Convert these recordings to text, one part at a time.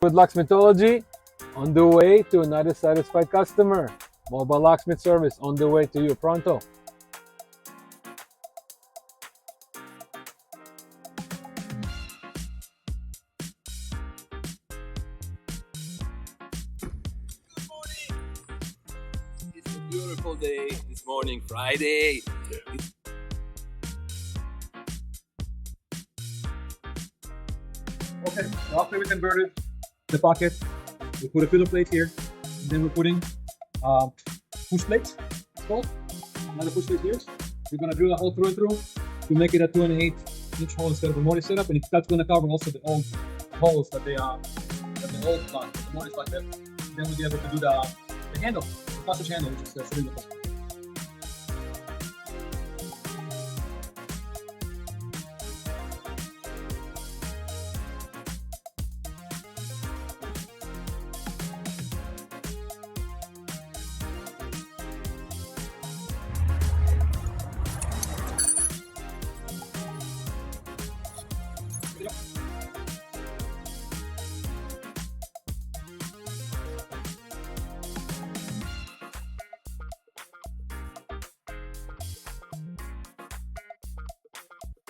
With Locksmithology, on the way to another satisfied customer. Mobile locksmith service on the way to you. Pronto. Good morning. It's a beautiful day this morning, Friday. Okay, so after we converted the pocket, we put a filler plate here. And then we're putting push plates. It's called another push plate here. We're gonna drill a hole through and through to make it a 2.8-inch hole instead of a mortise setup, and that's gonna cover also the old holes that the old block, the mortise block there. Then we'll be able to do the handle, the sausage handle, which is cylindrical.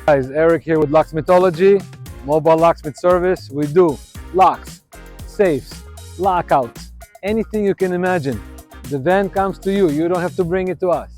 Guys, Eric here with Locksmithology, mobile locksmith service. We do locks, safes, lockouts, anything you can imagine. The van comes to you. You don't have to bring it to us.